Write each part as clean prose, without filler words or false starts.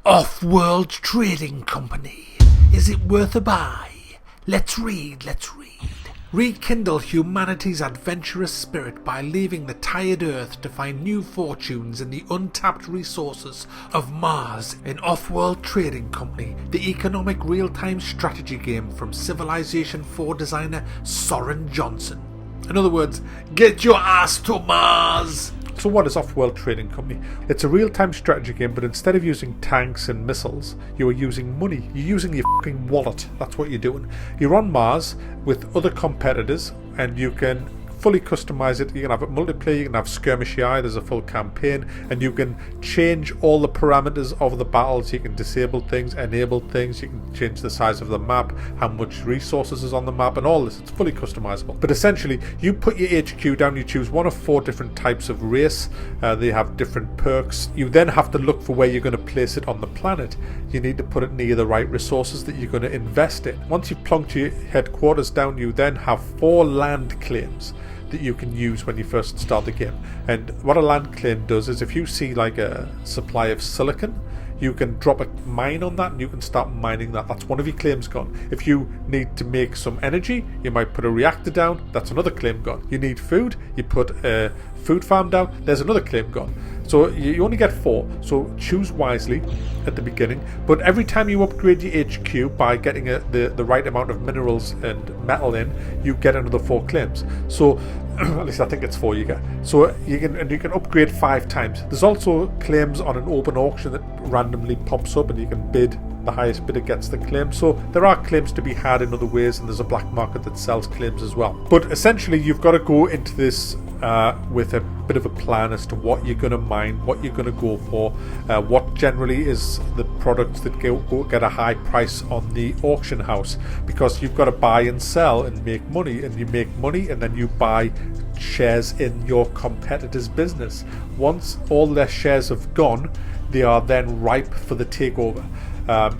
Offworld Trading Company. Is it worth a buy? Let's read. Rekindle humanity's adventurous spirit by leaving the tired Earth to find new fortunes in the untapped resources of Mars in Offworld Trading Company, the economic real-time strategy game from Civilization 4 designer Soren Johnson. In other words, get your ass to Mars! So what is Offworld Trading Company? It's a real-time strategy game, but instead of using tanks and missiles, you are using money. You're using your fucking wallet. That's what you're doing. You're on Mars with other competitors, and you can fully customize it. You can have it multiplayer, you can have skirmish AI, there's a full campaign, and you can change all the parameters of the battles. You can disable things, enable things, you can change the size of the map, how much resources is on the map, and all this. It's fully customizable. But essentially, you put your HQ down, you choose one of 4 different types of race. They have different perks. You then have to look for where you're going to place it on the planet. You need to put it near the right resources that you're going to invest in. Once you've plunked your headquarters down, you then have 4 land claims that you can use when you first start the game. And what a land claim does is, if you see like a supply of silicon, you can drop a mine on that and you can start mining that. That's one of your claims gone. If you need to make some energy, you might put a reactor down. That's another claim gone. You need food, you put a food farm down. There's another claim gone. So you only get 4. So choose wisely at the beginning. But every time you upgrade your HQ by getting the right amount of minerals and metal in, you get another 4 claims. So at least I think it's 4 you get. So you can upgrade 5 times. There's also claims on an open auction that randomly pops up, and you can bid. The highest bidder gets the claim. So there are claims to be had in other ways, and there's a black market that sells claims as well. But essentially, you've got to go into this with a bit of a plan as to what you're going to mine, what you're going to go for, what generally is the products that get a high price on the auction house, because you've got to buy and sell and make money, and you make money and then you buy shares in your competitor's business. Once all their shares have gone, they are then ripe for the takeover.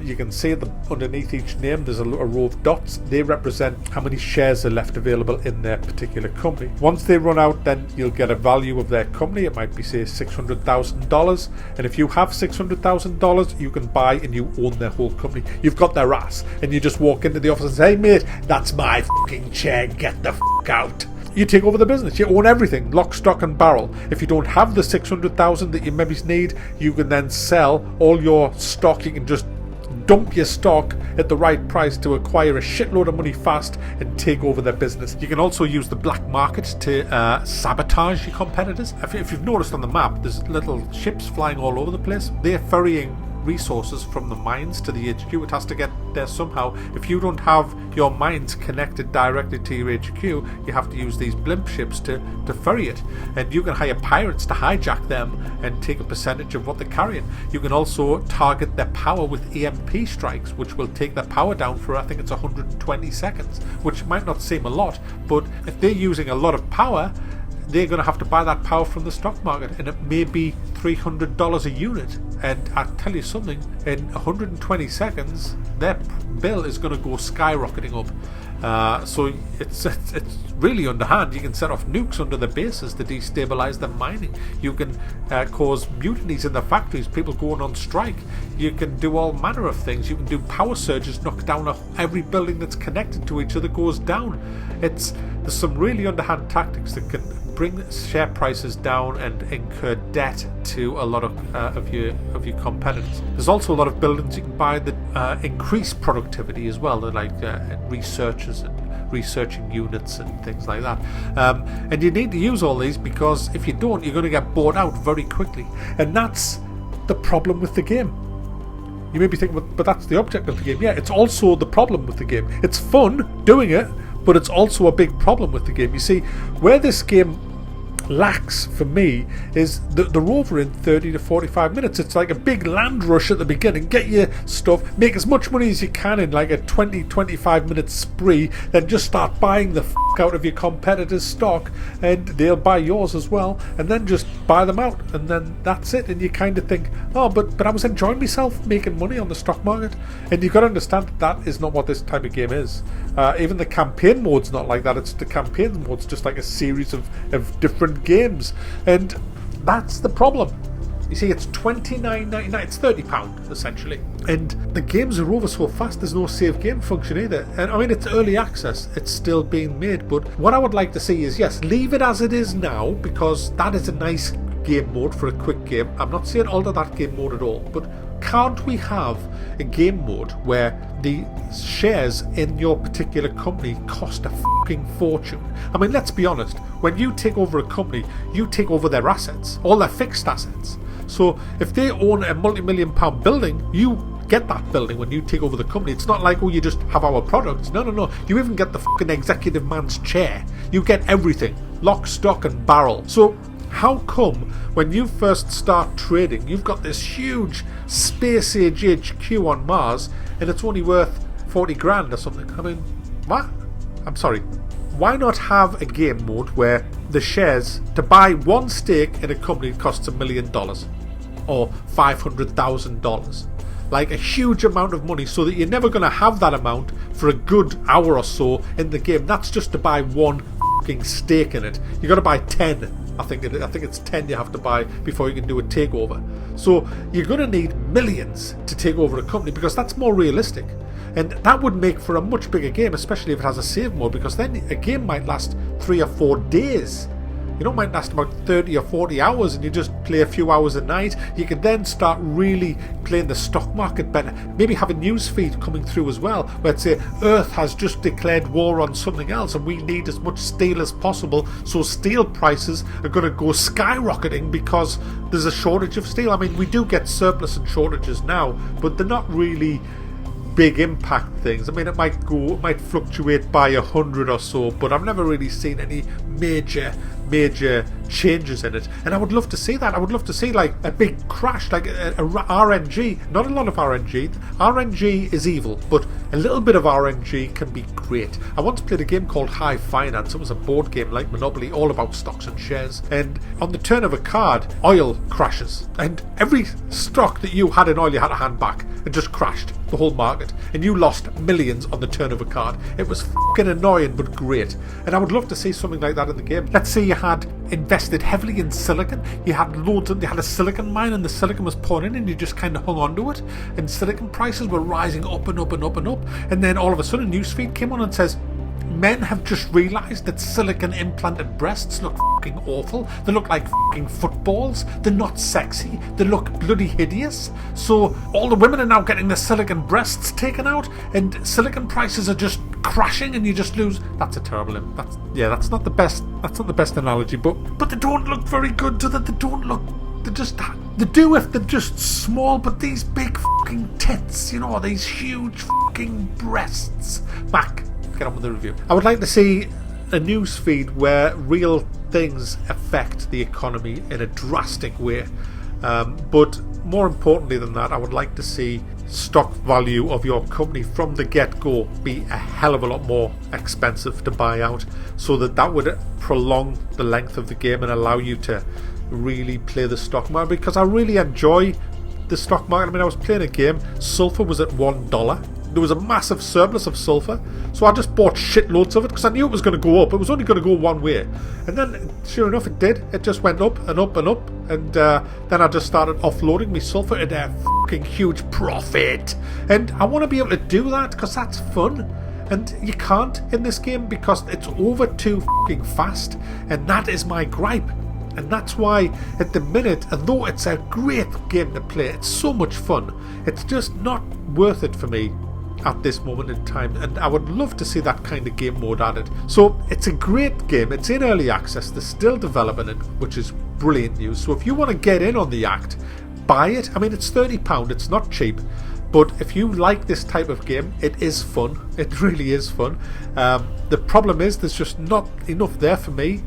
You can see underneath each name there's a row of dots. They represent how many shares are left available in their particular company. Once they run out, then you'll get a value of their company. It might be, say, $600,000, and if you have $600,000, you can buy and you own their whole company. You've got their ass, and you just walk into the office and say, "Hey mate, that's my fucking chair, get the fuck out." You take over the business. You own everything, lock, stock and barrel. If you don't have the 600,000 that you maybe need, you can then sell all your stock. You can just dump your stock at the right price to acquire a shitload of money fast and take over their business. You can also use the black market to sabotage your competitors. If you've noticed on the map, there's little ships flying all over the place. They're ferrying resources from the mines to the HQ. It has to get there somehow. If you don't have your mines connected directly to your HQ, you have to use these blimp ships to ferry it, and you can hire pirates to hijack them and take a percentage of what they're carrying. You can also target their power with Emp Strikes, which will take their power down for, I think it's 120 seconds, which might not seem a lot, but if they're using a lot of power, they're going to have to buy that power from the stock market, and it may be $300 a unit. And I tell you something, in 120 seconds, their bill is going to go skyrocketing up. So it's really underhand. You can set off nukes under the bases to destabilize their mining. You can cause mutinies in the factories, people going on strike. You can do all manner of things. You can do power surges, knock down every building that's connected to each other goes down. There's some really underhand tactics that can bring share prices down and incur debt to a lot of your competitors. There's also a lot of buildings you can buy that increase productivity as well. They're like researchers and researching units and things like that. And you need to use all these, because if you don't, you're going to get bought out very quickly. And that's the problem with the game. You may be thinking, but that's the object of the game. Yeah, it's also the problem with the game. It's fun doing it, but it's also a big problem with the game. You see, where this game lacks for me is the rover in 30 to 45 minutes. It's like a big land rush at the beginning. Get your stuff, make as much money as you can in like a 20-25 minute spree, then just start buying the out of your competitors' stock, and they'll buy yours as well, and then just buy them out, and then that's it. And you kind of think, oh, but I was enjoying myself making money on the stock market. And you've got to understand that is not what this type of game is. Even the campaign mode's not like that. It's the campaign mode's just like a series of different games, and that's the problem. You see, it's $29.99. It's £30 essentially, and the games are over so fast. There's no save game function either. And I mean, it's early access. It's still being made. But what I would like to see is, yes, leave it as it is now, because that is a nice game mode for a quick game. I'm not saying alter that game mode at all, but can't we have a game mode where the shares in your particular company cost a fucking fortune? I mean, let's be honest, when you take over a company, you take over their assets, all their fixed assets. So if they own a multi-million-pound building, you get that building when you take over the company. It's not like, oh, you just have our products. No. You even get the fucking executive man's chair. You get everything, lock, stock and barrel. So how come when you first start trading, you've got this huge space age HQ on Mars and it's only worth 40 grand or something? I mean, what? I'm sorry. Why not have a game mode where the shares, to buy one stake in a company, costs $1 million or $500,000? Like a huge amount of money, so that you're never going to have that amount for a good hour or so in the game. That's just to buy one fucking stake in it. You got to buy 10. I think it's 10 you have to buy before you can do a takeover. So you're going to need millions to take over a company, because that's more realistic. And that would make for a much bigger game, especially if it has a save mode, because then a game might last 3 or 4 days. You know, it might last about 30 or 40 hours and you just play a few hours a night. You can then start really playing the stock market better. Maybe have a news feed coming through as well, where it's say Earth has just declared war on something else and we need as much steel as possible, so steel prices are going to go skyrocketing because there's a shortage of steel. I mean, we do get surplus and shortages now, but they're not really big impact things. I mean, it might fluctuate by 100 or so, but I've never really seen any major changes in it, and I would love to see that. I would love to see like a big crash, like a RNG. Not a lot of RNG. RNG is evil, but a little bit of RNG can be great. I once played a game called High Finance. It was a board game like Monopoly, all about stocks and shares, and on the turn of a card, oil crashes, and every stock that you had in oil you had to hand back. It just crashed the whole market, and you lost millions on the turn of a card. It was fucking annoying, but great, and I would love to see something like that in the game. Let's say you had invested heavily in silicon. You had a silicon mine, and the silicon was pouring in, and you just kind of hung on to it, and silicon prices were rising up and up and up and up, and then all of a sudden a newsfeed came on and says, men have just realised that silicon implanted breasts look fucking awful. They look like fucking footballs. They're not sexy. They look bloody hideous. So all the women are now getting their silicon breasts taken out, and silicon prices are just crashing, and you just lose. That's a terrible. That's not the best. That's not the best analogy, but they don't look very good. Do that? They don't look. They do if they're just small, but these big fucking tits, you know, these huge fucking breasts. Back. Get on with the review. I would like to see a news feed where real things affect the economy in a drastic way, but more importantly than that, I would like to see stock value of your company from the get-go be a hell of a lot more expensive to buy out, so that would prolong the length of the game and allow you to really play the stock market, because I really enjoy the stock market. I mean, I was playing a game, sulfur was at $1. There was a massive surplus of sulfur, so I just bought shitloads of it because I knew it was going to go up. It was only going to go one way, and then sure enough it did. It just went up and up and up, and then I just started offloading my sulfur at a fucking huge profit. And I want to be able to do that because that's fun, and you can't in this game because it's over too fucking fast, and that is my gripe. And that's why at the minute, although it's a great game to play, it's so much fun, it's just not worth it for me at this moment in time, and I would love to see that kind of game mode added. So it's a great game. It's in early access. They're still developing it, which is brilliant news. So if you want to get in on the act, buy it. I mean, it's £30. It's not cheap, but if you like this type of game, it is fun. It really is fun. The problem is there's just not enough there for me,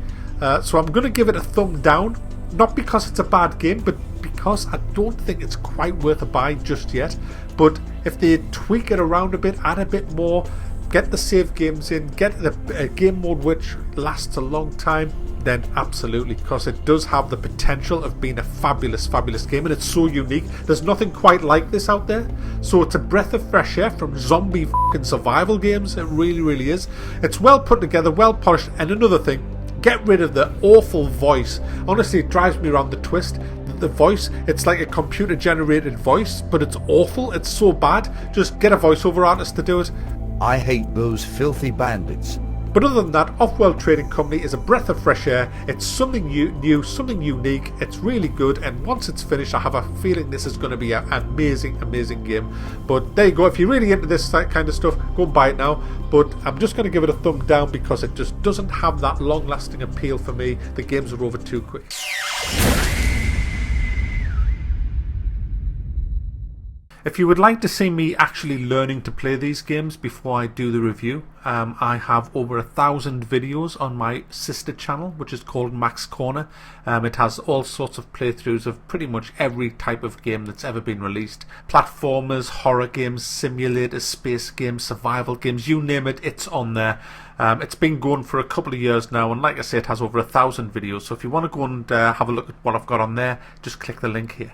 so I'm going to give it a thumb down, not because it's a bad game, but because I don't think it's quite worth a buy just yet. But if they tweak it around a bit, add a bit more, get the save games in, get a game mode which lasts a long time, then absolutely, because it does have the potential of being a fabulous game, and it's so unique. There's nothing quite like this out there, so it's a breath of fresh air from zombie fucking survival games. It really is. It's well put together, well polished, and another thing, get rid of the awful voice. Honestly, it drives me around the twist. the voice. It's like a computer generated voice, but it's awful. It's so bad. Just get a voiceover artist to do it. I hate those filthy bandits. But other than that, Offworld Trading Company is a breath of fresh air. It's something new, something unique. It's really good, and once it's finished, I have a feeling this is going to be an amazing game. But there you go. If you're really into this kind of stuff, go and buy it now. But I'm just going to give it a thumb down because it just doesn't have that long-lasting appeal for me. The games are over too quick. If you would like to see me actually learning to play these games before I do the review, I have over 1,000 videos on my sister channel, which is called Max Corner. It has all sorts of playthroughs of pretty much every type of game that's ever been released. Platformers, horror games, simulators, space games, survival games, you name it, it's on there. It's been going for a couple of years now, and like I say, it has over 1,000 videos. So if you want to go and have a look at what I've got on there, just click the link here.